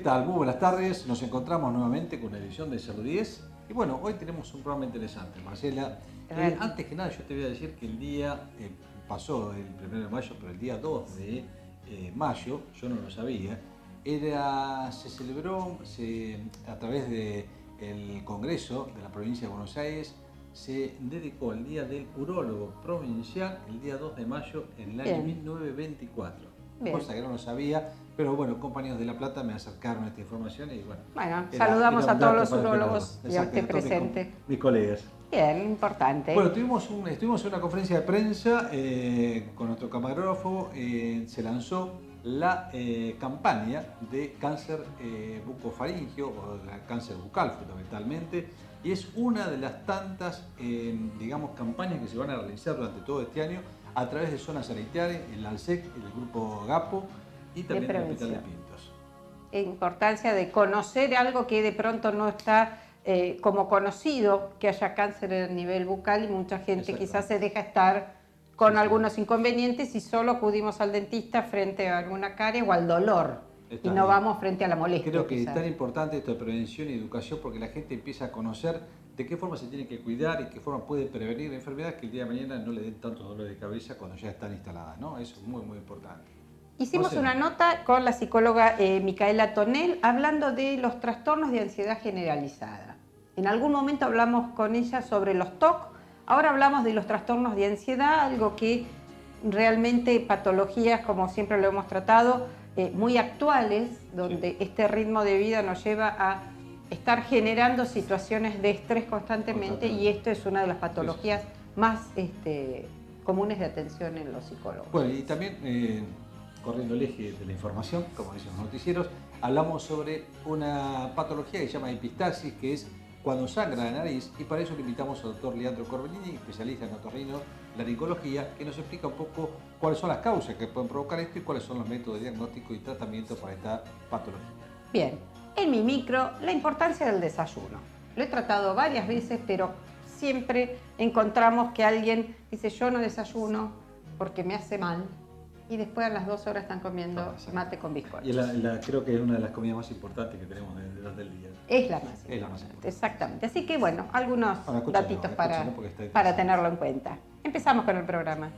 tal? Muy buenas tardes. Nos encontramos nuevamente con una edición de 010. Y bueno, hoy tenemos un programa interesante, Marcela. Antes que nada, yo te voy a decir que el día, pasó el 1 de mayo, pero el día 2 de mayo, yo no lo sabía, se celebró a través del Congreso de la Provincia de Buenos Aires, se dedicó el Día del Urólogo Provincial, el día 2 de mayo, en el año 1924. Bien. Cosa que no lo sabía, pero bueno, compañeros de La Plata me acercaron esta información y bueno. Saludamos a todos los urólogos y a usted presente. Mis colegas. Bien, importante. Bueno, estuvimos en una conferencia de prensa con nuestro camarógrafo, se lanzó la campaña de cáncer bucofaringio o de cáncer bucal fundamentalmente, y es una de las tantas, digamos, campañas que se van a realizar durante todo este año a través de zonas sanitarias, el ALSEC, el grupo GAPO y también el Hospital de Pintos. Importancia de conocer algo que de pronto no está como conocido, que haya cáncer a nivel bucal, y mucha gente quizás se deja estar con algunos inconvenientes y solo acudimos al dentista frente a alguna carie o al dolor y no vamos frente a la molestia. Creo que es tan importante esto de prevención y educación porque la gente empieza a conocer de qué forma se tiene que cuidar y qué forma puede prevenir enfermedades que el día de mañana no le den tanto dolor de cabeza cuando ya están instaladas, ¿no? Eso es muy, muy importante. Hicimos una nota con la psicóloga Micaela Tonel hablando de los trastornos de ansiedad generalizada. En algún momento hablamos con ella sobre los TOC, ahora hablamos de los trastornos de ansiedad, algo que realmente patologías, como siempre lo hemos tratado, muy actuales, donde este ritmo de vida nos lleva a estar generando situaciones de estrés constantemente, y esto es una de las patologías más comunes de atención en los psicólogos. Bueno, y también, corriendo el eje de la información, como dicen los noticieros, hablamos sobre una patología que se llama epistaxis, que es cuando sangra la nariz, y para eso le invitamos al doctor Leandro Corbellini, especialista en otorrinolaringología, que nos explica un poco cuáles son las causas que pueden provocar esto y cuáles son los métodos de diagnóstico y tratamiento para esta patología. Bien, en mi micro, la importancia del desayuno. Lo he tratado varias veces, pero siempre encontramos que alguien dice yo no desayuno porque me hace mal, y después a las 2 horas están comiendo mate con bizcocho. Y creo que es una de las comidas más importantes que tenemos durante el día. Es la más importante, exactamente. Así que bueno, algunos datitos para tenerlo en cuenta. Empezamos con el programa.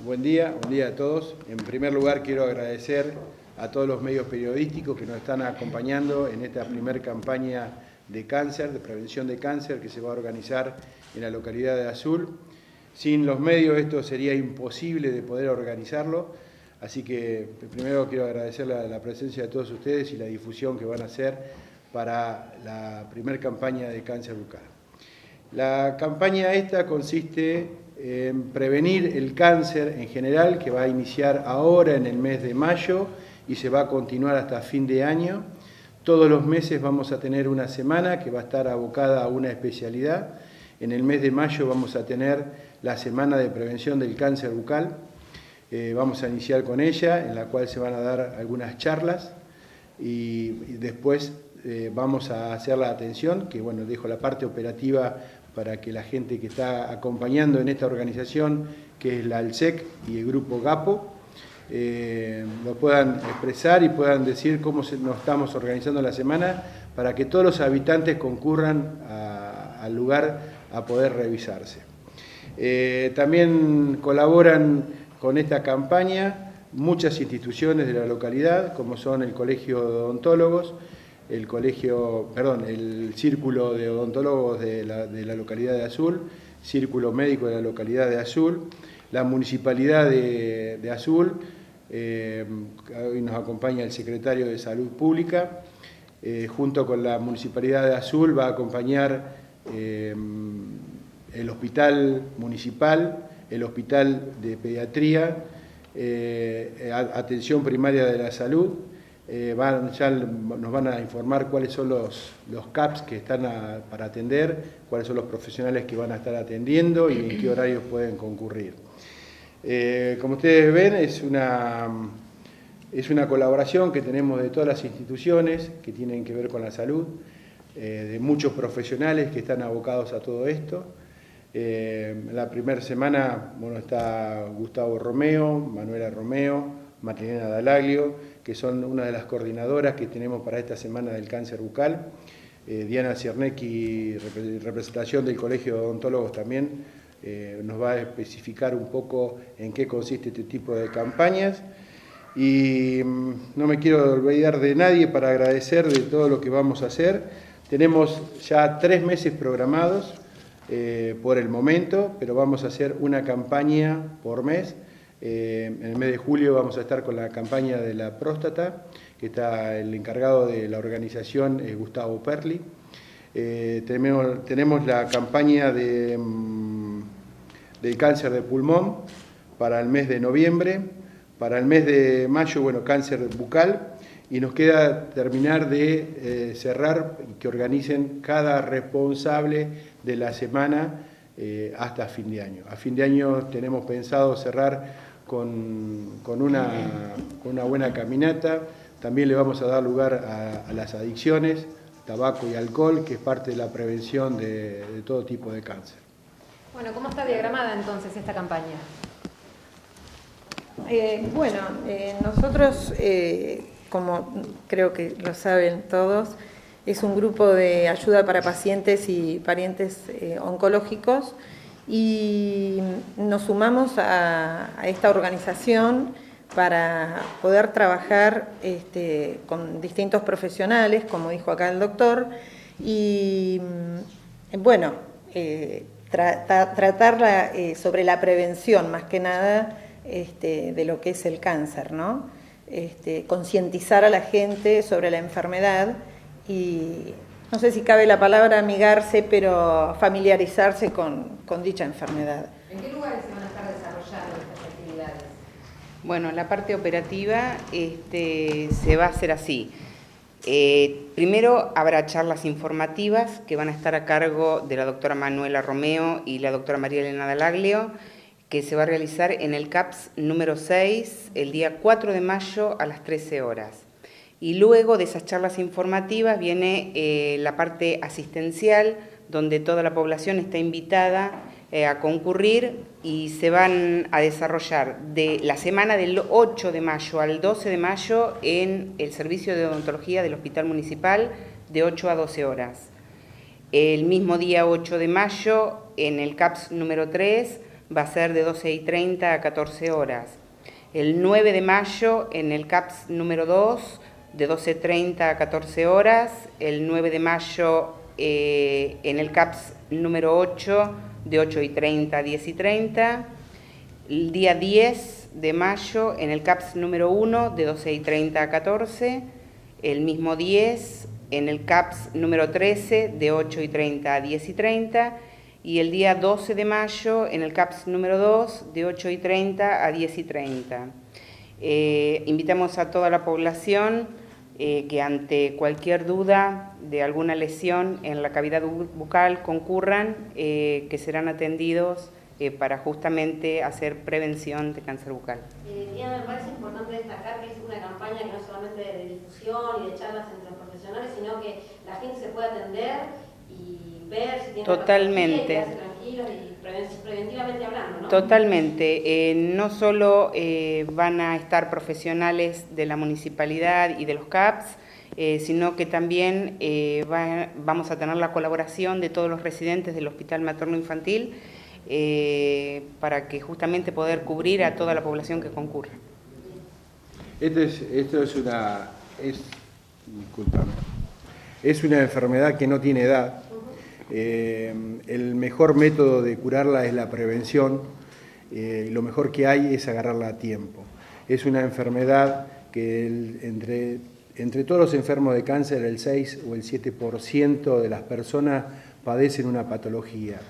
Buen día a todos. En primer lugar quiero agradecer a todos los medios periodísticos que nos están acompañando en esta primera campaña de cáncer, de prevención de cáncer, que se va a organizar en la localidad de Azul. Sin los medios esto sería imposible de poder organizarlo, así que primero quiero agradecer la presencia de todos ustedes y la difusión que van a hacer para la primera campaña de cáncer bucal. La campaña esta consiste en prevenir el cáncer en general, que va a iniciar ahora en el mes de mayo y se va a continuar hasta fin de año. Todos los meses vamos a tener una semana que va a estar abocada a una especialidad. En el mes de mayo vamos a tener la semana de prevención del cáncer bucal. Vamos a iniciar con ella, en la cual se van a dar algunas charlas y después vamos a hacer la atención, que bueno, dejo la parte operativa para que la gente que está acompañando en esta organización, que es la ALSEC y el grupo GAPO, lo puedan expresar y puedan decir cómo nos estamos organizando la semana para que todos los habitantes concurran al lugar a poder revisarse. También colaboran con esta campaña muchas instituciones de la localidad, como son el Colegio de Odontólogos, el Círculo de Odontólogos de la localidad de Azul, Círculo Médico de la localidad de Azul, la Municipalidad de Azul, hoy nos acompaña el Secretario de Salud Pública, junto con la Municipalidad de Azul va a acompañar el Hospital Municipal, el Hospital de Pediatría, Atención Primaria de la Salud. Ya nos van a informar cuáles son los CAPS que están para atender, cuáles son los profesionales que van a estar atendiendo y en qué horarios pueden concurrir. Como ustedes ven, es Es una colaboración que tenemos de todas las instituciones que tienen que ver con la salud, de muchos profesionales que están abocados a todo esto. La primera semana, bueno, está Gustavo Romeo, Manuela Romeo, Marilena Dalaglio, que son una de las coordinadoras que tenemos para esta semana del cáncer bucal. Diana Ciernecki, representación del Colegio de Odontólogos también, nos va a especificar un poco en qué consiste este tipo de campañas. Y no me quiero olvidar de nadie para agradecer de todo lo que vamos a hacer. Tenemos ya 3 meses programados por el momento, pero vamos a hacer una campaña por mes. En el mes de julio vamos a estar con la campaña de la próstata, que está el encargado de la organización, Gustavo Perli. Tenemos la campaña del cáncer de pulmón para el mes de noviembre. Para el mes de mayo, bueno, cáncer bucal, y nos queda terminar de cerrar y que organicen cada responsable de la semana hasta fin de año. A fin de año tenemos pensado cerrar con una buena caminata. También le vamos a dar lugar a las adicciones, tabaco y alcohol, que es parte de la prevención de todo tipo de cáncer. Bueno, ¿cómo está diagramada entonces esta campaña? Nosotros, como creo que lo saben todos, es un grupo de ayuda para pacientes y parientes oncológicos, y nos sumamos a esta organización para poder trabajar con distintos profesionales, como dijo acá el doctor, y bueno, tratar sobre la prevención más que nada de lo que es el cáncer, ¿no? Concientizar a la gente sobre la enfermedad y, no sé si cabe la palabra amigarse, pero familiarizarse con dicha enfermedad. ¿En qué lugares se van a estar desarrollando estas actividades? Bueno, la parte operativa se va a hacer así. Primero habrá charlas informativas que van a estar a cargo de la doctora Manuela Romeo y la doctora María Elena Dalaglio, que se va a realizar en el CAPS número 6 el día 4 de mayo a las 13 horas. Y luego de esas charlas informativas viene la parte asistencial, donde toda la población está invitada a concurrir, y se van a desarrollar de la semana del 8 de mayo al 12 de mayo en el servicio de odontología del Hospital Municipal de 8 a 12 horas. El mismo día 8 de mayo en el CAPS número 3 va a ser de 12:30 a 14 horas. El 9 de mayo en el CAPS número 2 de 12:30 a 14 horas. El 9 de mayo en el CAPS número 8 de 8:30 a 10:30. El día 10 de mayo en el CAPS número 1 de 12:30 a 14. El mismo 10 en el CAPS número 13 de 8:30 a 10:30. Y el día 12 de mayo en el CAPS número 2 de 8:30 a 10:30. Invitamos a toda la población que ante cualquier duda de alguna lesión en la cavidad bucal concurran, que serán atendidos para justamente hacer prevención de cáncer bucal. Diana, me parece importante destacar que es una campaña que no es solamente de difusión y de charlas entre los profesionales, sino que la gente se puede atender y ver si tiene totalmente patología, quedarse tranquilos y preventivamente hablando, ¿no? Totalmente. No solo van a estar profesionales de la municipalidad y de los CAPS, sino que también vamos a tener la colaboración de todos los residentes del Hospital Materno Infantil para que justamente poder cubrir a toda la población que concurra. Es una enfermedad que no tiene edad. El mejor método de curarla es la prevención. Lo mejor que hay es agarrarla a tiempo. Es una enfermedad que entre todos los enfermos de cáncer, el 6 o el 7% de las personas padecen una patología.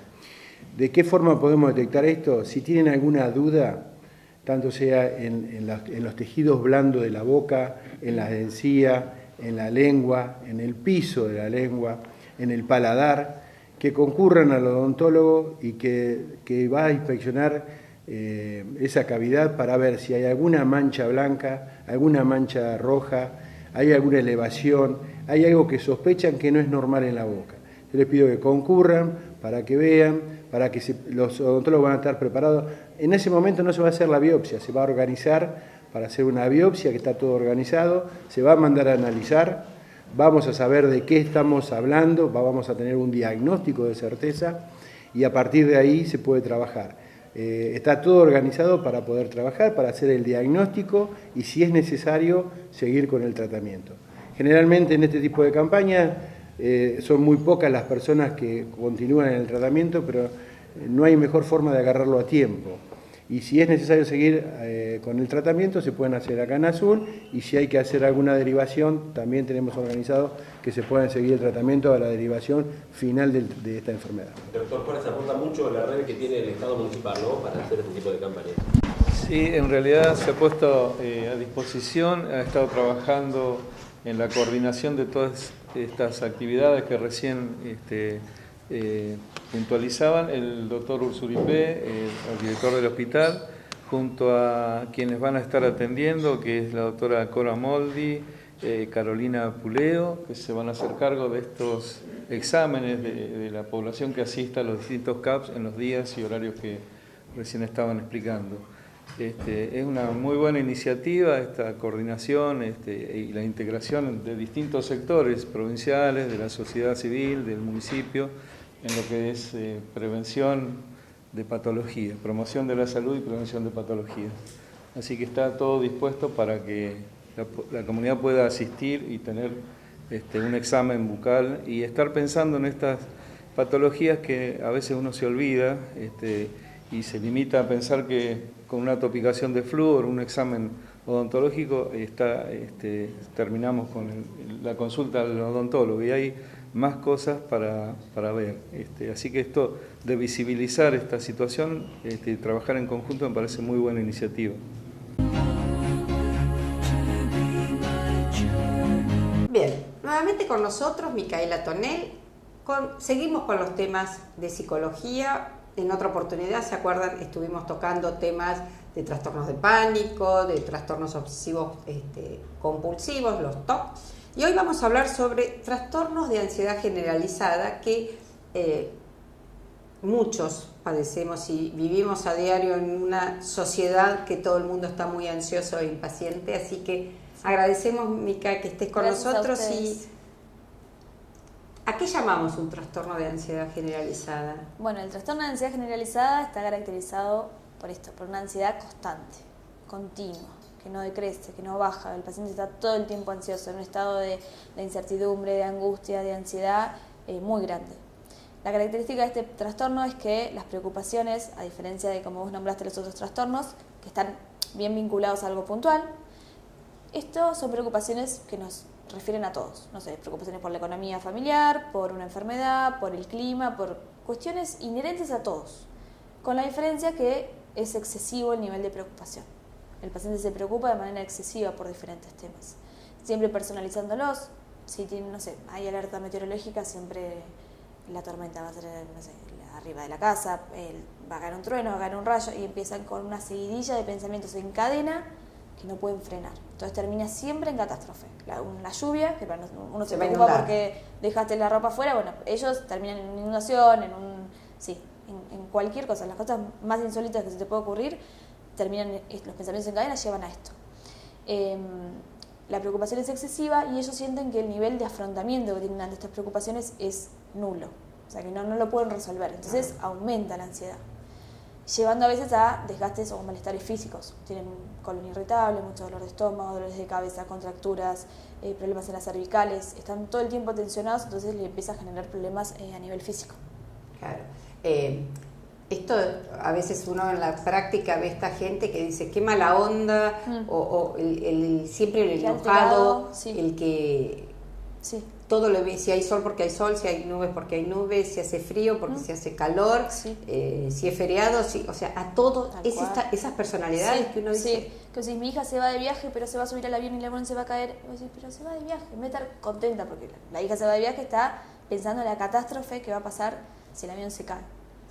¿De qué forma podemos detectar esto? Si tienen alguna duda, tanto sea en los tejidos blandos de la boca, en la encía, en la lengua, en el piso de la lengua, en el paladar, que concurran al odontólogo y que va a inspeccionar esa cavidad para ver si hay alguna mancha blanca, alguna mancha roja, hay alguna elevación, hay algo que sospechan que no es normal en la boca. Yo les pido que concurran para que vean, para que los odontólogos van a estar preparados. En ese momento no se va a hacer la biopsia, se va a organizar para hacer una biopsia, que está todo organizado, se va a mandar a analizar, vamos a saber de qué estamos hablando, vamos a tener un diagnóstico de certeza y a partir de ahí se puede trabajar. Está todo organizado para poder trabajar, para hacer el diagnóstico y si es necesario seguir con el tratamiento. Generalmente en este tipo de campañas son muy pocas las personas que continúan en el tratamiento, pero no hay mejor forma de agarrarlo a tiempo. Y si es necesario seguir con el tratamiento, se pueden hacer acá en Azul, y si hay que hacer alguna derivación, también tenemos organizado que se puedan seguir el tratamiento a la derivación final de esta enfermedad. Doctor Juárez, aporta mucho la red que tiene el Estado municipal, ¿no?, para hacer este tipo de campañas. Sí, en realidad se ha puesto a disposición, ha estado trabajando en la coordinación de todas estas actividades que recién puntualizaban el doctor Ursuripé, el director del hospital, junto a quienes van a estar atendiendo, que es la doctora Cora Moldi, Carolina Puleo, que se van a hacer cargo de estos exámenes de la población que asista a los distintos CAPS en los días y horarios que recién estaban explicando. Es una muy buena iniciativa esta coordinación y la integración de distintos sectores provinciales, de la sociedad civil, del municipio, en lo que es prevención de patologías, promoción de la salud y prevención de patologías. Así que está todo dispuesto para que la comunidad pueda asistir y tener un examen bucal y estar pensando en estas patologías que a veces uno se olvida y se limita a pensar que con una topicación de flúor, un examen odontológico, terminamos con la consulta al odontólogo y hay más cosas para ver. Así que esto de visibilizar esta situación y trabajar en conjunto me parece muy buena iniciativa. Bien, nuevamente con nosotros Micaela Tonel. Seguimos con los temas de psicología. En otra oportunidad, ¿se acuerdan? Estuvimos tocando temas de trastornos de pánico, de trastornos obsesivos compulsivos, los TOC. Y hoy vamos a hablar sobre trastornos de ansiedad generalizada que muchos padecemos y vivimos a diario en una sociedad que todo el mundo está muy ansioso e impaciente. Así que agradecemos, Mica, que estés con nosotros. Y ¿a qué llamamos un trastorno de ansiedad generalizada? Bueno, el trastorno de ansiedad generalizada está caracterizado por esto, por una ansiedad constante, continua, que no decrece, que no baja. El paciente está todo el tiempo ansioso, en un estado de incertidumbre, de angustia, de ansiedad muy grande. La característica de este trastorno es que las preocupaciones, a diferencia de como vos nombraste los otros trastornos, que están bien vinculados a algo puntual, estos son preocupaciones que nos refieren a todos. No sé, preocupaciones por la economía familiar, por una enfermedad, por el clima, por cuestiones inherentes a todos. Con la diferencia que es excesivo el nivel de preocupación. El paciente se preocupa de manera excesiva por diferentes temas. Siempre personalizándolos. Si tiene, no sé, hay alerta meteorológica, siempre la tormenta va a ser, no sé, arriba de la casa, va a caer un trueno, va a caer un rayo, y empiezan con una seguidilla de pensamientos en cadena que no pueden frenar. Entonces termina siempre en catástrofe. La lluvia, que uno se preocupa porque dejaste la ropa afuera, bueno, ellos terminan en una inundación, en cualquier cosa. Las cosas más insólitas que se te puede ocurrir, los pensamientos en cadena llevan a esto. La preocupación es excesiva y ellos sienten que el nivel de afrontamiento que tienen ante estas preocupaciones es nulo. O sea, que no lo pueden resolver. Entonces aumenta la ansiedad, llevando a veces a desgastes o malestares físicos. Tienen colon irritable, mucho dolor de estómago, dolores de cabeza, contracturas, problemas en las cervicales. Están todo el tiempo tensionados, entonces le empieza a generar problemas a nivel físico. Claro. Esto a veces uno en la práctica ve esta gente que dice qué mala onda, o siempre el enojado, el que todo lo ve, si hay sol porque hay sol, si hay nubes porque hay nubes, si hace frío porque se hace calor, si es feriado, o sea, a todo, esas personalidades que uno dice. Que si mi hija se va de viaje pero se va a subir al avión y el avión se va a caer, pero se va de viaje, en vez de estar contenta porque la hija se va de viaje, está pensando en la catástrofe que va a pasar si el avión se cae.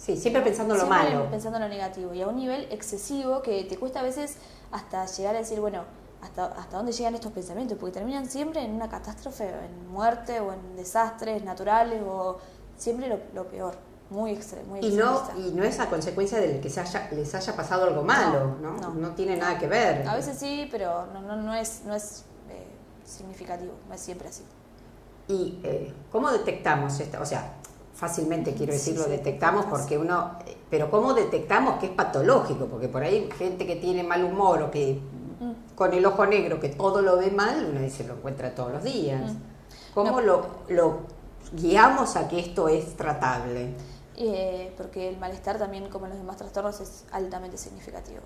Sí, siempre pensando en lo Siempre malo. pensando en lo negativo y a un nivel excesivo que te cuesta a veces hasta llegar a decir, bueno, hasta dónde llegan estos pensamientos, porque terminan siempre en una catástrofe, en muerte o en desastres naturales o siempre lo peor, muy extremo. Y no es a consecuencia de que les haya pasado algo malo, ¿no? No tiene nada que ver. A veces sí, pero no es significativo, no es siempre así. ¿Y cómo detectamos esto? O sea, fácilmente quiero decirlo, detectamos porque uno... Pero ¿cómo detectamos que es patológico? Porque por ahí gente que tiene mal humor o que con el ojo negro, que todo lo ve mal, uno dice, lo encuentra todos los días. ¿Cómo lo guiamos a que esto es tratable? Porque el malestar también, como en los demás trastornos, es altamente significativo.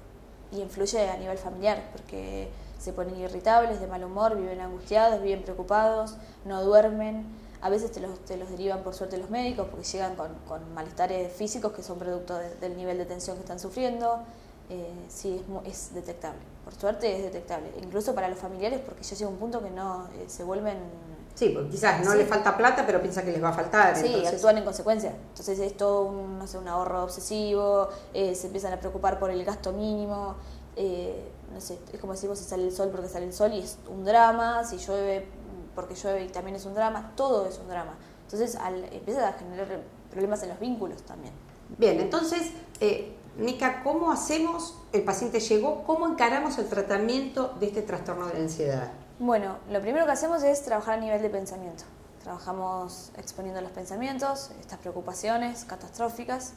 Y influye a nivel familiar, porque se ponen irritables, de mal humor, viven angustiados, viven preocupados, no duermen. A veces te los derivan por suerte los médicos porque llegan con malestares físicos que son producto del nivel de tensión que están sufriendo. Sí, es detectable. Por suerte es detectable. Incluso para los familiares, porque ya llega un punto que no se vuelven... Sí, porque quizás no les falta plata, pero piensa que les va a faltar. Sí, entonces... actúan en consecuencia. Entonces es todo un ahorro obsesivo, se empiezan a preocupar por el gasto mínimo. No sé, es como decir, vos, si sale el sol porque sale el sol y es un drama, si llueve porque llueve y también es un drama, todo es un drama. Entonces empieza a generar problemas en los vínculos también. Bien, entonces, Mica, ¿cómo hacemos? El paciente llegó, ¿cómo encaramos el tratamiento de este trastorno de ansiedad? Bueno, lo primero que hacemos es trabajar a nivel de pensamiento. Trabajamos exponiendo los pensamientos, estas preocupaciones catastróficas.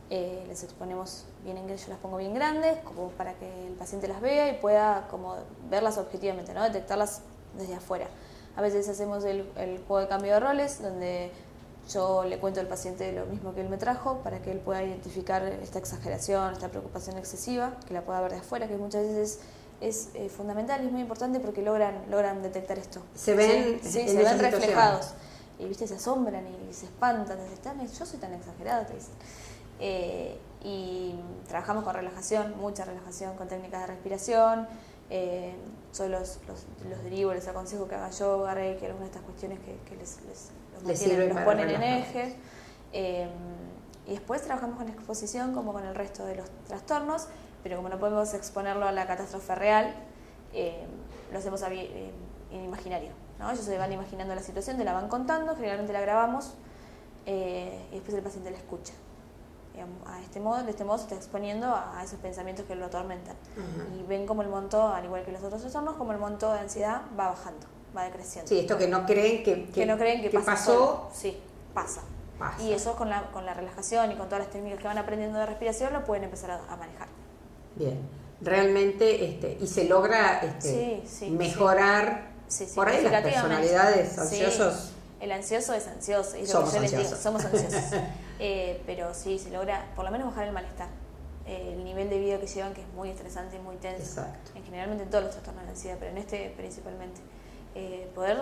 Les exponemos bien en yo las pongo bien grandes, como para que el paciente las vea y pueda como verlas objetivamente, ¿no? Detectarlas desde afuera. A veces hacemos el juego de cambio de roles, donde yo le cuento al paciente lo mismo que él me trajo, para que él pueda identificar esta exageración, esta preocupación excesiva, que la pueda ver de afuera, que muchas veces es fundamental y es muy importante porque logran detectar esto. Se ven, sí, se ven reflejados. Y viste, se asombran y se espantan, yo soy tan exagerada, te dicen. Y trabajamos con relajación, mucha relajación, con técnicas de respiración. Yo los derivo, les aconsejo que haga yoga, reiki, algunas de estas cuestiones que los ponen en eje. Y después trabajamos con exposición como con el resto de los trastornos, pero como no podemos exponerlo a la catástrofe real, lo hacemos en imaginario, ¿no? Ellos se van imaginando la situación, te la van contando, generalmente la grabamos y después el paciente la escucha. De este modo se está exponiendo a esos pensamientos que lo atormentan. Y ven como el monto, al igual que los otros trastornos, como el monto de ansiedad va bajando, va decreciendo. Sí, esto que no creen que pasó, sí, pasa. Y eso con la relajación y con todas las técnicas que van aprendiendo de respiración lo pueden empezar a manejar. Bien, realmente, y se logra mejorar por ahí las personalidades ansiosas. Sí. El ansioso es ansioso, y somos ansiosos. Somos ansiosos. Pero sí, se logra por lo menos bajar el malestar. El nivel de vida que llevan, que es muy estresante y muy tenso. Exacto. Generalmente en todos los trastornos de ansiedad, pero en este principalmente. Poder,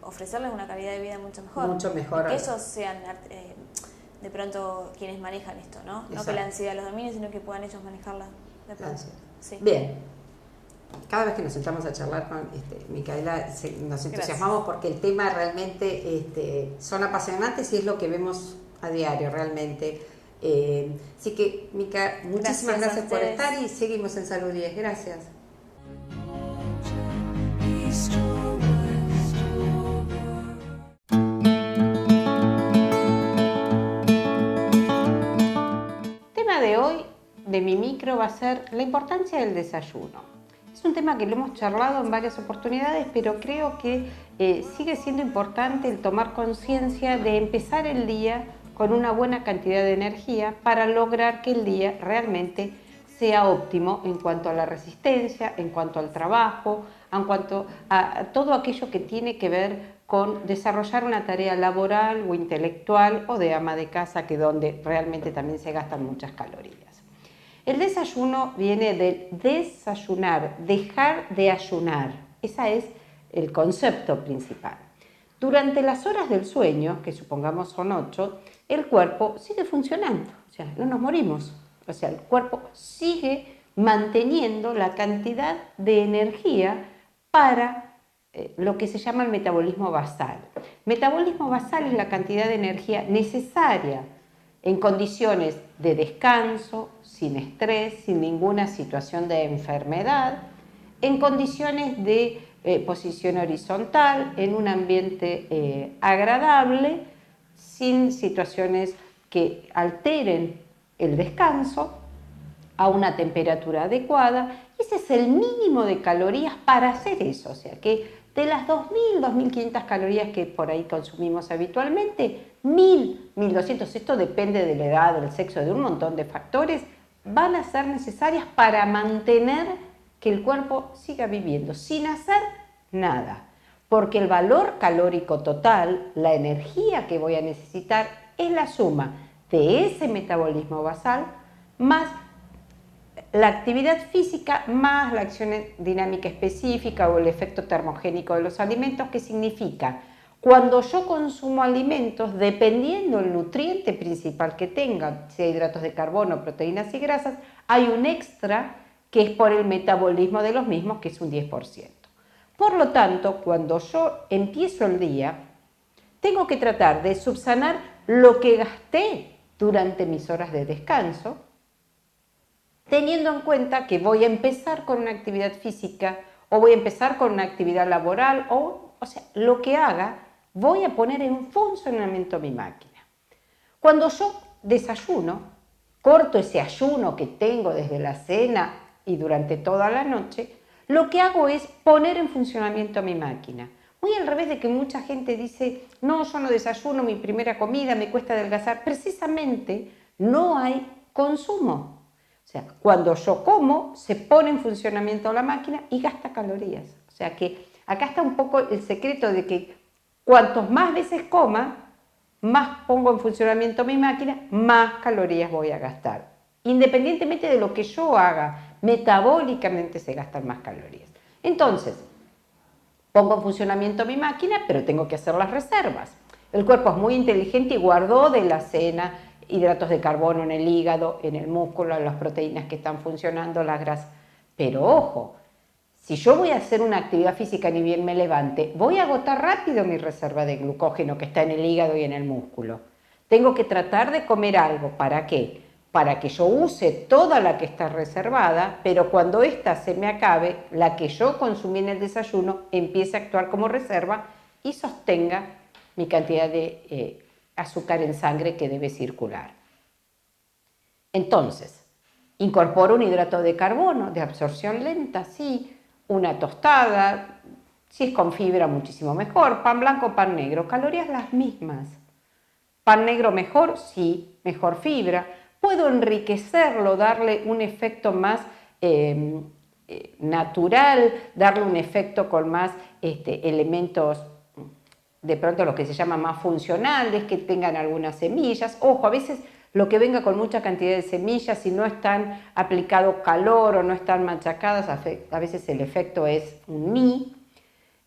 ofrecerles una calidad de vida mucho mejor. Mucho mejor. Que ellos sean de pronto quienes manejan esto, ¿no? Exacto. No que la ansiedad los domine, sino que puedan ellos manejarla de pronto. Sí. Bien. Cada vez que nos sentamos a charlar con Micaela nos entusiasmamos porque el tema realmente son apasionantes y es lo que vemos a diario realmente. Así que, Mica, muchísimas gracias por estar y seguimos en Salud 10. Gracias. El tema de hoy de mi micro va a ser la importancia del desayuno. Es un tema que lo hemos charlado en varias oportunidades, pero creo que sigue siendo importante el tomar conciencia de empezar el día con una buena cantidad de energía para lograr que el día realmente sea óptimo en cuanto a la resistencia, en cuanto al trabajo, en cuanto a todo aquello que tiene que ver con desarrollar una tarea laboral o intelectual o de ama de casa, que donde realmente también se gastan muchas calorías. El desayuno viene de desayunar, dejar de ayunar. Ese es el concepto principal. Durante las horas del sueño, que supongamos son 8, el cuerpo sigue funcionando, o sea, no nos morimos. O sea, el cuerpo sigue manteniendo la cantidad de energía para lo que se llama el metabolismo basal. Metabolismo basal es la cantidad de energía necesaria en condiciones de descanso, sin estrés, sin ninguna situación de enfermedad, en condiciones de posición horizontal, en un ambiente agradable, sin situaciones que alteren el descanso, a una temperatura adecuada. Ese es el mínimo de calorías para hacer eso, o sea que de las 2.000, 2.500 calorías que por ahí consumimos habitualmente, 1.000, 1.200, esto depende de la edad, del sexo, de un montón de factores, van a ser necesarias para mantener que el cuerpo siga viviendo, sin hacer nada. Porque el valor calórico total, la energía que voy a necesitar, es la suma de ese metabolismo basal más la actividad física más la acción dinámica específica o el efecto termogénico de los alimentos, que significa cuando yo consumo alimentos, dependiendo del nutriente principal que tenga, sea hidratos de carbono, proteínas y grasas, hay un extra que es por el metabolismo de los mismos, que es un 10%. Por lo tanto, cuando yo empiezo el día, tengo que tratar de subsanar lo que gasté durante mis horas de descanso, teniendo en cuenta que voy a empezar con una actividad física o voy a empezar con una actividad laboral o sea, lo que haga, voy a poner en funcionamiento mi máquina. Cuando yo desayuno, corto ese ayuno que tengo desde la cena y durante toda la noche, lo que hago es poner en funcionamiento mi máquina. Muy al revés de que mucha gente dice, no, yo no desayuno, mi primera comida, me cuesta adelgazar. Precisamente no hay consumo. O sea, cuando yo como, se pone en funcionamiento la máquina y gasta calorías. O sea que acá está un poco el secreto de que cuantos más veces coma, más pongo en funcionamiento mi máquina, más calorías voy a gastar. Independientemente de lo que yo haga, metabólicamente se gastan más calorías. Entonces, pongo en funcionamiento mi máquina, pero tengo que hacer las reservas. El cuerpo es muy inteligente y guardó de la cena hidratos de carbono en el hígado, en el músculo, en las proteínas que están funcionando, las grasas. Pero ojo, si yo voy a hacer una actividad física ni bien me levante, voy a agotar rápido mi reserva de glucógeno que está en el hígado y en el músculo. Tengo que tratar de comer algo. ¿Para qué? Para que yo use toda la que está reservada, pero cuando ésta se me acabe, la que yo consumí en el desayuno empiece a actuar como reserva y sostenga mi cantidad de azúcar en sangre que debe circular. Entonces, incorporo un hidrato de carbono de absorción lenta, sí, una tostada, si es con fibra muchísimo mejor, pan blanco, pan negro, calorías las mismas. Pan negro mejor, sí, mejor fibra. Puedo enriquecerlo, darle un efecto más natural, darle un efecto con más elementos, de pronto lo que se llama más funcionales, que tengan algunas semillas. Ojo, a veces lo que venga con mucha cantidad de semillas, si no están aplicado calor o no están machacadas, a veces el efecto es un ni.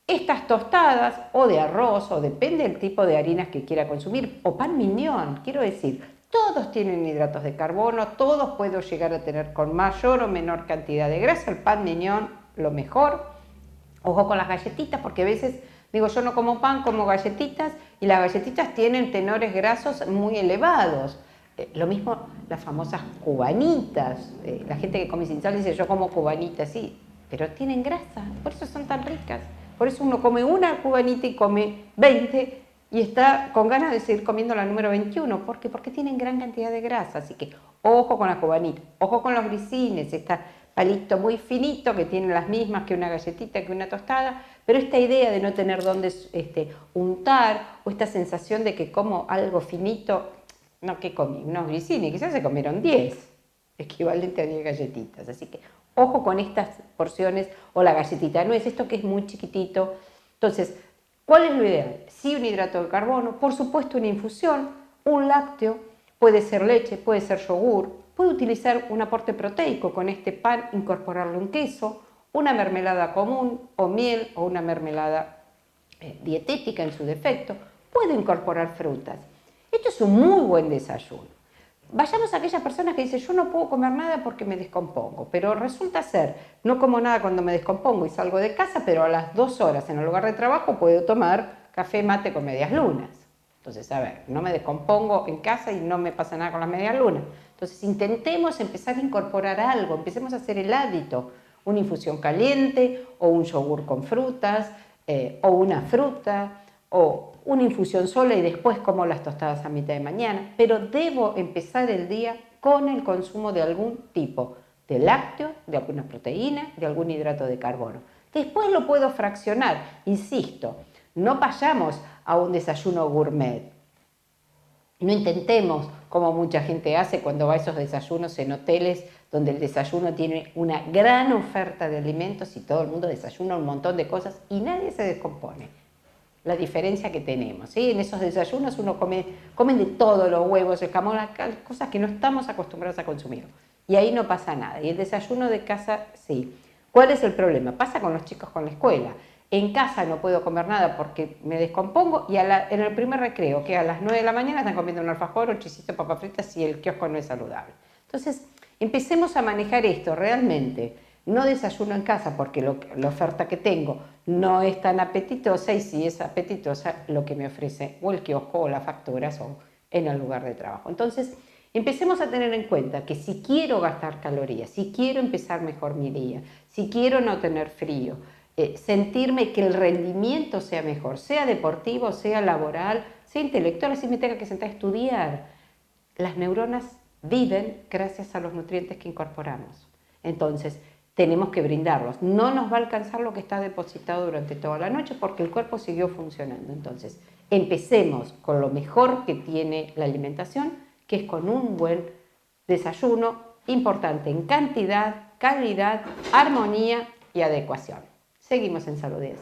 Estas tostadas o de arroz, o depende del tipo de harinas que quiera consumir, o pan mignon, quiero decir, todos tienen hidratos de carbono, todos puedo llegar a tener con mayor o menor cantidad de grasa. El pan mignon, lo mejor. Ojo con las galletitas, porque a veces digo, yo no como pan, como galletitas, y las galletitas tienen tenores grasos muy elevados. Lo mismo las famosas cubanitas. La gente que come sin sal dice, yo como cubanitas, sí, pero tienen grasa, por eso son tan ricas. Por eso uno come una cubanita y come 20 y está con ganas de seguir comiendo la número 21. ¿Por qué? Porque tienen gran cantidad de grasa. Así que ojo con las cubanitas, ojo con los grisines, este palito muy finito que tienen las mismas que una galletita, que una tostada. Pero esta idea de no tener dónde untar, o esta sensación de que como algo finito, no, que comí unos grisines, quizás se comieron 10, equivalente a 10 galletitas. Así que ojo con estas porciones, o la galletita nuez, esto que es muy chiquitito. Entonces, ¿cuál es lo ideal? Sí, un hidrato de carbono, por supuesto una infusión, un lácteo, puede ser leche, puede ser yogur, puede utilizar un aporte proteico con este pan, incorporarle un queso, una mermelada común o miel o una mermelada dietética en su defecto, puede incorporar frutas. Esto es un muy buen desayuno. Vayamos a aquellas personas que dicen, yo no puedo comer nada porque me descompongo, pero resulta ser, no como nada cuando me descompongo y salgo de casa, pero a las 2 horas en el lugar de trabajo puedo tomar café mate con medias lunas. Entonces, a ver, no me descompongo en casa y no me pasa nada con las medias lunas. Entonces, intentemos empezar a incorporar algo, empecemos a hacer el hábito, una infusión caliente o un yogur con frutas o una fruta o una infusión sola y después como las tostadas a mitad de mañana, pero debo empezar el día con el consumo de algún tipo de lácteo, de alguna proteína, de algún hidrato de carbono. Después lo puedo fraccionar, insisto, no vayamos a un desayuno gourmet. No intentemos, como mucha gente hace cuando va a esos desayunos en hoteles donde el desayuno tiene una gran oferta de alimentos y todo el mundo desayuna un montón de cosas y nadie se descompone. La diferencia que tenemos, ¿sí? En esos desayunos uno come de todo, los huevos, el jamón, cosas que no estamos acostumbrados a consumir. Y ahí no pasa nada. Y el desayuno de casa, sí. ¿Cuál es el problema? Pasa con los chicos con la escuela. En casa no puedo comer nada porque me descompongo y en el primer recreo, que a las 9 de la mañana están comiendo un alfajor, un chisito, papas fritas y el kiosco no es saludable. Entonces, empecemos a manejar esto realmente. No desayuno en casa porque la oferta que tengo no es tan apetitosa y si es apetitosa lo que me ofrece o el kiosco o las facturas o en el lugar de trabajo. Entonces, empecemos a tener en cuenta que si quiero gastar calorías, si quiero empezar mejor mi día, si quiero no tener frío, sentirme que el rendimiento sea mejor, sea deportivo, sea laboral, sea intelectual, así me tenga que sentar a estudiar. Las neuronas viven gracias a los nutrientes que incorporamos. Entonces, tenemos que brindarlos. No nos va a alcanzar lo que está depositado durante toda la noche porque el cuerpo siguió funcionando. Entonces, empecemos con lo mejor que tiene la alimentación, que es con un buen desayuno, importante en cantidad, calidad, armonía y adecuación. Seguimos en Salud 10.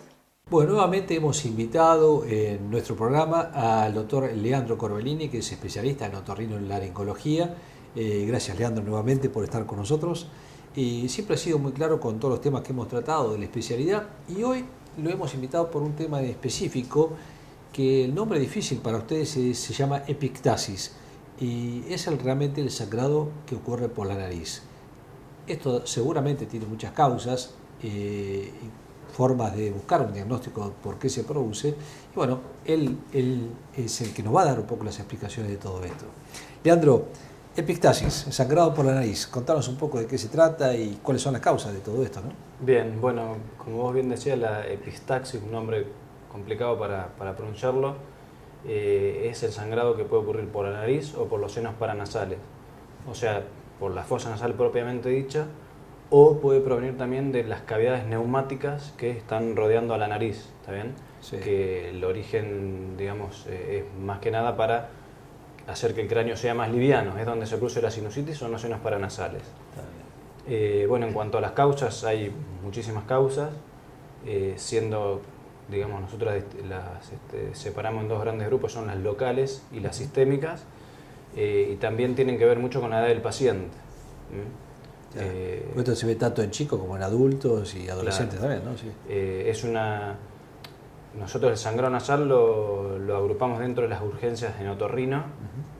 Bueno, nuevamente hemos invitado en nuestro programa al doctor Leandro Corbellini, que es especialista en otorrinolaringología. Gracias, Leandro, nuevamente por estar con nosotros. Siempre ha sido muy claro con todos los temas que hemos tratado de la especialidad y hoy lo hemos invitado por un tema específico que el nombre difícil para ustedes se llama epictasis y es realmente el sangrado que ocurre por la nariz. Esto seguramente tiene muchas causas, formas de buscar un diagnóstico de por qué se produce. Y bueno, él es el que nos va a dar un poco las explicaciones de todo esto. Leandro, epictasis, sangrado por la nariz. Contanos un poco de qué se trata y cuáles son las causas de todo esto, ¿no? Bien, bueno, como vos bien decías, la epistaxis, un nombre complicado para pronunciarlo, es el sangrado que puede ocurrir por la nariz o por los senos paranasales, o sea, por la fosa nasal propiamente dicha, o puede provenir también de las cavidades neumáticas que están rodeando a la nariz, ¿está bien? Sí. Que el origen, digamos, es más que nada para hacer que el cráneo sea más liviano, es donde se produce la sinusitis o los senos paranasales. Bueno, en cuanto a las causas, hay muchísimas causas, siendo, digamos, nosotros las separamos en dos grandes grupos, son las locales y las sistémicas, y también tienen que ver mucho con la edad del paciente. Esto se ve tanto en chicos como en adultos y adolescentes, claro, también, ¿no? Sí. Nosotros el sangrado nasal lo agrupamos dentro de las urgencias en otorrino,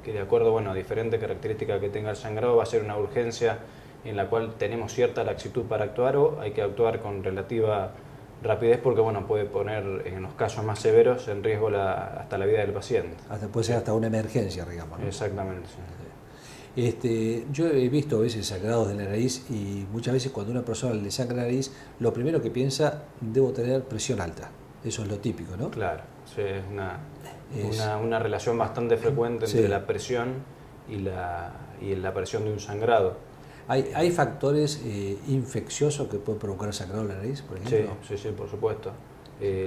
que de acuerdo, bueno, a diferentes características que tenga el sangrado va a ser una urgencia en la cual tenemos cierta laxitud para actuar o hay que actuar con relativa rapidez porque, bueno, puede poner en los casos más severos en riesgo hasta la vida del paciente. Puede ser hasta una emergencia, digamos, ¿no? Exactamente, sí. Yo he visto a veces sangrados de la nariz y muchas veces cuando a una persona le sangra la nariz, lo primero que piensa, debo tener presión alta. Eso es lo típico, ¿no? Claro, sí, es una relación bastante frecuente entre la presión y la aparición de un sangrado. ¿Hay factores infecciosos que pueden provocar sangrado en la nariz, por ejemplo? Sí, por supuesto.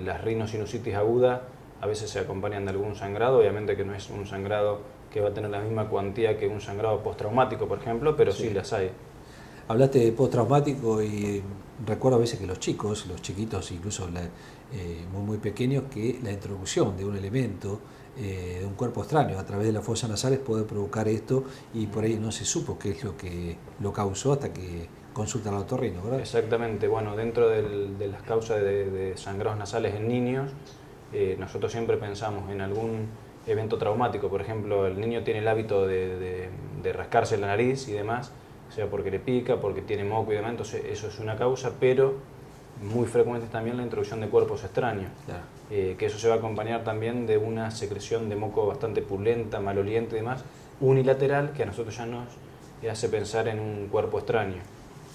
Las rinosinusitis aguda a veces se acompañan de algún sangrado, obviamente que no es un sangrado que va a tener la misma cuantía que un sangrado postraumático, por ejemplo, pero sí las hay. Hablaste de postraumático y recuerdo a veces que los chicos, los chiquitos, incluso muy pequeños, que la introducción de un elemento de un cuerpo extraño a través de las fosas nasales puede provocar esto y por ahí no se supo qué es lo que lo causó hasta que consultan al otorrino, ¿verdad? Exactamente, bueno, dentro de las causas de sangrados nasales en niños, nosotros siempre pensamos en algún evento traumático, por ejemplo, el niño tiene el hábito de rascarse la nariz y demás, o sea, porque le pica, porque tiene moco y demás, entonces eso es una causa, pero muy frecuente es también la introducción de cuerpos extraños, Claro. Que eso se va a acompañar también de una secreción de moco bastante purulenta, maloliente y demás, unilateral, que a nosotros ya nos hace pensar en un cuerpo extraño.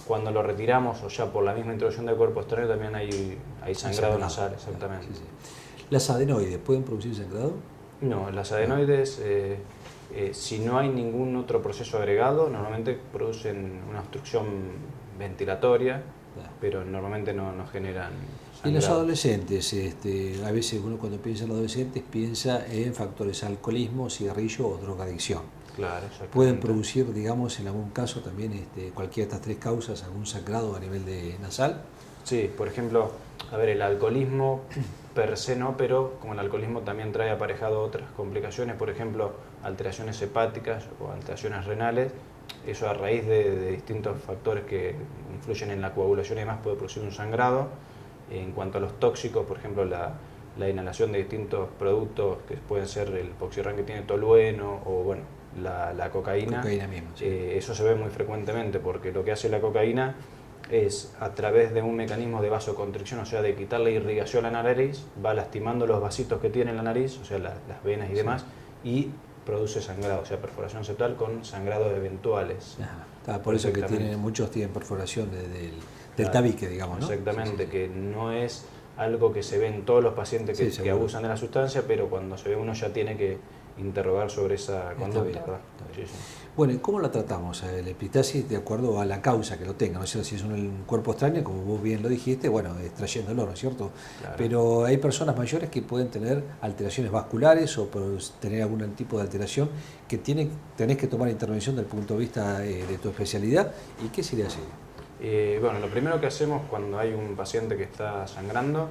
Cuando lo retiramos o ya por la misma introducción del cuerpo extraño también hay sangrado nasal, exactamente. Sí, sí. ¿Las adenoides pueden producir sangrado? No, las adenoides, si no hay ningún otro proceso agregado, normalmente producen una obstrucción ventilatoria, pero normalmente no generan sangrado. Y los adolescentes, a veces uno cuando piensa en adolescentes piensa en factores alcoholismo, cigarrillo o drogadicción. Claro, exactamente. ¿Pueden producir, digamos, en algún caso también cualquiera de estas tres causas algún sangrado a nivel nasal? Sí, por ejemplo, a ver, el alcoholismo per se no, pero como el alcoholismo también trae aparejado otras complicaciones, por ejemplo, alteraciones hepáticas o alteraciones renales, eso a raíz de distintos factores que influyen en la coagulación y demás puede producir un sangrado. En cuanto a los tóxicos, por ejemplo, la inhalación de distintos productos que pueden ser el Poxirrán que tiene tolueno o bueno, la cocaína, mismo, sí. Eso se ve muy frecuentemente porque lo que hace la cocaína es a través de un mecanismo de vasoconstricción, o sea, de quitarle irrigación a la nariz, va lastimando los vasitos que tiene la nariz, o sea, las venas y demás, y produce sangrado, o sea, perforación septal con sangrados eventuales. Por eso que muchos tienen perforación del tabique, digamos, ¿no? Exactamente, que no es algo que se ve en todos los pacientes que abusan de la sustancia, pero cuando se ve uno ya tiene que interrogar sobre esa conducta. Sí, sí. Bueno, ¿y cómo la tratamos? La epistaxis de acuerdo a la causa que lo tenga, ¿no es cierto? Si es un cuerpo extraño, como vos bien lo dijiste, bueno, extrayéndolo, ¿no es cierto? Claro. Pero hay personas mayores que pueden tener alteraciones vasculares o tener algún tipo de alteración que tenés que tomar intervención desde el punto de vista de tu especialidad. ¿Y qué sería así? Bueno, lo primero que hacemos cuando hay un paciente que está sangrando,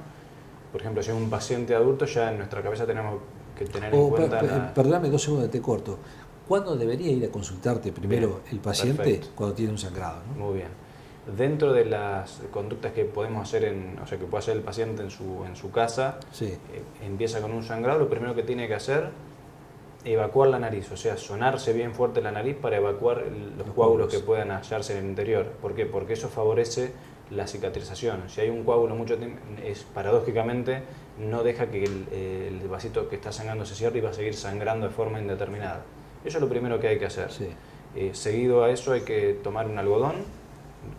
por ejemplo, si es un paciente adulto, ya en nuestra cabeza tenemos que tener en cuenta... Perdóname 2 segundos, te corto. ¿Cuándo debería ir a consultarte primero el paciente? Perfecto. Cuando tiene un sangrado, ¿no? Muy bien. Dentro de las conductas que podemos hacer, o sea, que puede hacer el paciente en su casa, sí. Empieza con un sangrado, lo primero que tiene que hacer evacuar la nariz, o sea, sonarse bien fuerte la nariz para evacuar los coágulos que puedan hallarse en el interior. ¿Por qué? Porque eso favorece la cicatrización. Si hay un coágulo mucho tiempo, paradójicamente no deja que el vasito que está sangrando se cierre y va a seguir sangrando de forma indeterminada. Eso es lo primero que hay que hacer. Sí. Seguido a eso hay que tomar un algodón,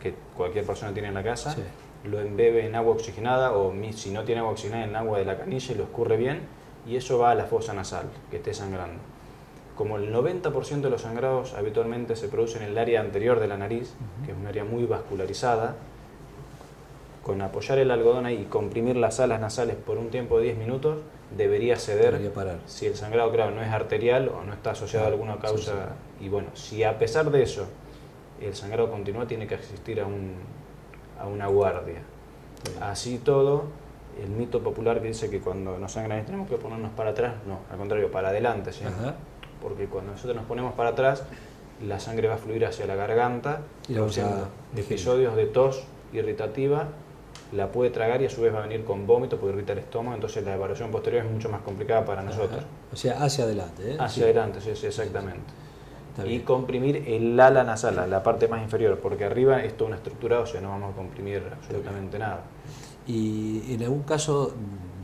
que cualquier persona tiene en la casa, sí. Lo embebe en agua oxigenada o si no tiene agua oxigenada en agua de la canilla y lo escurre bien y eso va a la fosa nasal que esté sangrando. Como el 90% de los sangrados habitualmente se producen en el área anterior de la nariz, que es un área muy vascularizada, con apoyar el algodón ahí y comprimir las alas nasales por un tiempo de 10 minutos, debería ceder. Debería parar. Si el sangrado, claro, no es arterial o no está asociado a alguna causa. Sí, sí. Y bueno, si a pesar de eso el sangrado continúa, tiene que asistir a una guardia. Así todo, el mito popular que dice que cuando nos sangran tenemos que ponernos para atrás, no, al contrario, para adelante, ¿sí? Porque cuando nosotros nos ponemos para atrás, la sangre va a fluir hacia la garganta, produciendo episodios de tos irritativa, la puede tragar y a su vez va a venir con vómito, puede irritar el estómago, entonces la evaluación posterior es mucho más complicada para nosotros. O sea, hacia adelante, ¿eh? Hacia adelante, sí, exactamente. Y comprimir el ala nasal, la parte más inferior, porque arriba es toda una estructura, o sea, no vamos a comprimir absolutamente nada. Y en algún caso,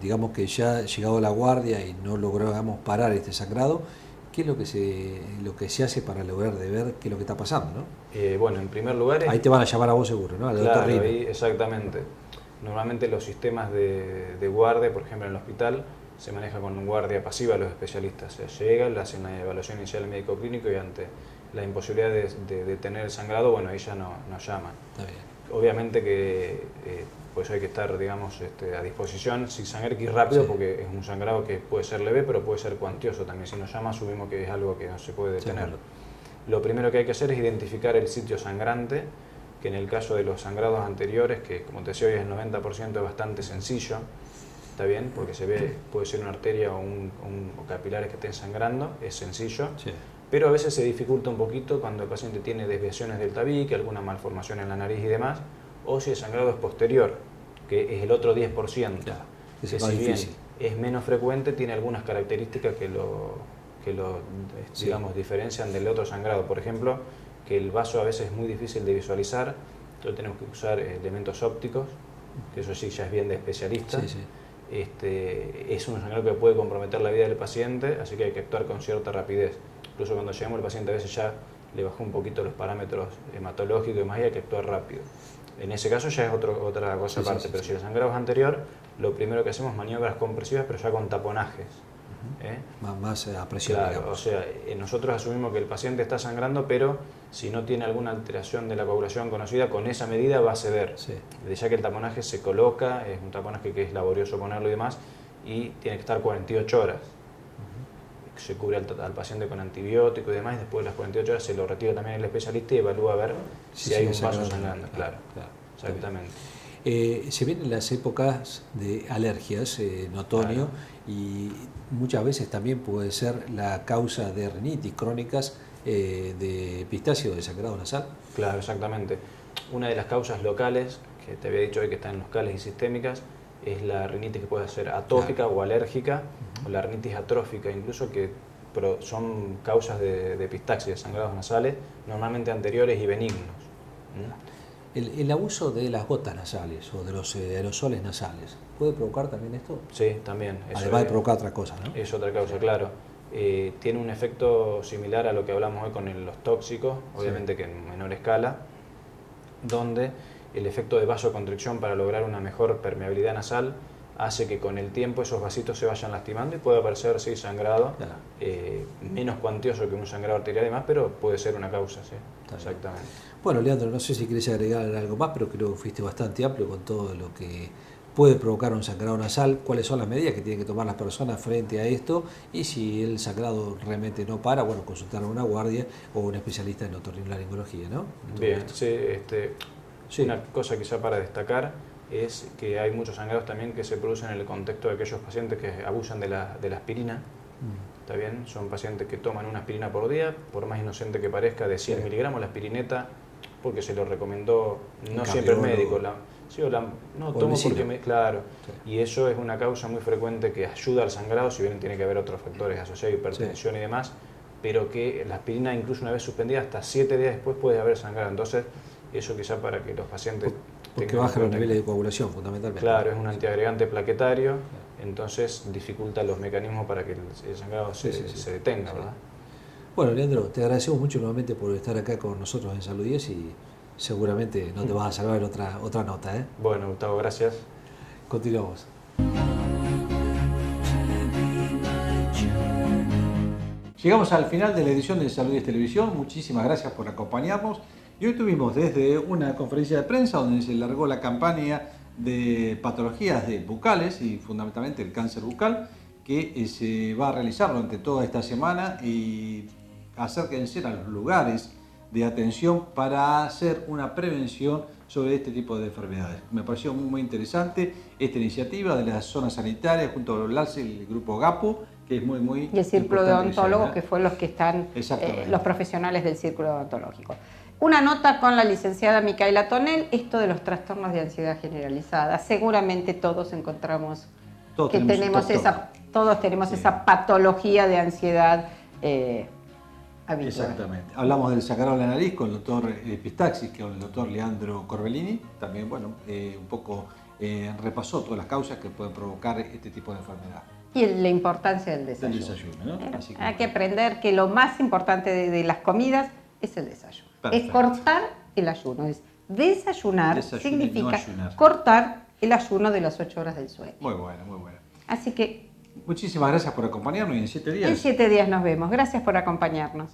digamos que ya ha llegado a la guardia y no logramos parar este sangrado, ¿qué es lo que se hace para lograr de ver qué es lo que está pasando, ¿no? Bueno, en primer lugar... Ahí te van a llamar a vos seguro, ¿no? Claro, ahí, exactamente. Normalmente los sistemas de guardia, por ejemplo en el hospital, se maneja con guardia pasiva los especialistas. O sea, llegan, le hacen la evaluación inicial al médico clínico y ante la imposibilidad de tener el sangrado, bueno, ahí ya nos llaman. Está bien. Obviamente que pues hay que estar, digamos, a disposición sin sangrar que ir rápido, sí. Porque es un sangrado que puede ser leve, pero puede ser cuantioso también. Si nos llama, asumimos que es algo que no se puede detener. Sí. Lo primero que hay que hacer es identificar el sitio sangrante, que en el caso de los sangrados anteriores, que como te decía hoy es el 90%, es bastante sencillo, está bien, porque se ve, puede ser una arteria o capilares que estén sangrando, es sencillo, sí. Pero a veces se dificulta un poquito cuando el paciente tiene desviaciones del tabique, alguna malformación en la nariz y demás, o si el sangrado es posterior, que es el otro 10%, claro, que si bien es menos frecuente, tiene algunas características que lo digamos, diferencian del otro sangrado. Por ejemplo, que el vaso a veces es muy difícil de visualizar, entonces tenemos que usar elementos ópticos que eso sí ya es bien de especialista. Sí, sí. Es un sangrado que puede comprometer la vida del paciente, así que hay que actuar con cierta rapidez. Incluso cuando llegamos el paciente a veces ya le bajó un poquito los parámetros hematológicos y demás y hay que actuar rápido. En ese caso ya es otra cosa aparte, pero si el sangrado es anterior, lo primero que hacemos es maniobras compresivas, pero ya con taponajes. Más a presión, claro, digamos. o sea, nosotros asumimos que el paciente está sangrando, pero si no tiene alguna alteración de la coagulación conocida, con esa medida va a ceder. Sí. Ya que el taponaje se coloca, es un taponaje que es laborioso ponerlo y demás, y tiene que estar 48 horas. Se cubre al paciente con antibiótico y demás, y después de las 48 horas se lo retira también el especialista y evalúa a ver si hay un vaso sangrando. Claro, exactamente. Se vienen las épocas de alergias en otoño, y muchas veces también puede ser la causa de rinitis crónicas de epistaxis o de sangrado nasal. Claro, exactamente. Una de las causas locales, que te había dicho hoy que están locales y sistémicas, es la rinitis que puede ser atópica o alérgica, o la rinitis atrófica, incluso que son causas de epistaxis, de sangrados nasales, normalmente anteriores y benignos. El abuso de las gotas nasales o de los aerosoles nasales, ¿puede provocar también esto? Sí, también. Además de provocar otra cosa, ¿no? Es otra causa, claro. Tiene un efecto similar a lo que hablamos hoy con los tóxicos, obviamente que en menor escala, donde el efecto de vasoconstricción para lograr una mejor permeabilidad nasal hace que con el tiempo esos vasitos se vayan lastimando y puede aparecer, sí, sangrado, menos cuantioso que un sangrado arterial y demás, pero puede ser una causa, sí, exactamente. Bueno, Leandro, no sé si querés agregar algo más, pero creo que fuiste bastante amplio con todo lo que puede provocar un sangrado nasal, cuáles son las medidas que tienen que tomar las personas frente a esto, y si el sangrado realmente no para, bueno, consultar a una guardia o un especialista en otorrinolaringología, ¿no? Bien, sí, una cosa quizá para destacar es que hay muchos sangrados también que se producen en el contexto de aquellos pacientes que abusan de la aspirina. ¿Está bien? Son pacientes que toman una aspirina por día, por más inocente que parezca, de 100 miligramos la aspirineta, porque se lo recomendó no siempre el médico. No tomo porque claro. Sí. Y eso es una causa muy frecuente que ayuda al sangrado, si bien tiene que haber otros factores asociados, hipertensión y demás, pero que la aspirina, incluso una vez suspendida, hasta 7 días después puede haber sangrado. Entonces, eso quizá para que los pacientes... Porque baja los niveles de coagulación, fundamentalmente. Claro, es un antiagregante plaquetario, entonces dificulta los mecanismos para que el sangrado se detenga, ¿verdad? Bueno, Leandro, te agradecemos mucho nuevamente por estar acá con nosotros en Salud 10 y seguramente no te vas a salvar en otra nota, ¿eh? Bueno, Gustavo, gracias. Continuamos. Llegamos al final de la edición de Salud 10 Televisión. Muchísimas gracias por acompañarnos. Y hoy tuvimos desde una conferencia de prensa donde se largó la campaña de patologías bucales y fundamentalmente el cáncer bucal, que se va a realizar durante toda esta semana, y acérquense a los lugares de atención para hacer una prevención sobre este tipo de enfermedades. Me pareció muy interesante esta iniciativa de las zonas sanitarias junto al LALSE, el grupo GAPU, que es muy y el círculo de odontólogos, que fue los que están, los profesionales del círculo odontológico. Una nota con la licenciada Micaela Tonel, esto de los trastornos de ansiedad generalizada. Seguramente todos encontramos todos tenemos esa patología de ansiedad habitual. Exactamente. Hablamos del sangrado de la nariz con el doctor Epistaxis, con el doctor Leandro Corbellini. También, bueno, un poco repasó todas las causas que pueden provocar este tipo de enfermedad. Y la importancia del desayuno. ¿No? Hay que aprender que lo más importante de las comidas es el desayuno. Perfecto. Es cortar el ayuno. Desayunar significa no cortar el ayuno de las 8 horas del sueño. Muy bueno, muy bueno. Así que... Muchísimas gracias por acompañarnos y en 7 días. En 7 días nos vemos. Gracias por acompañarnos.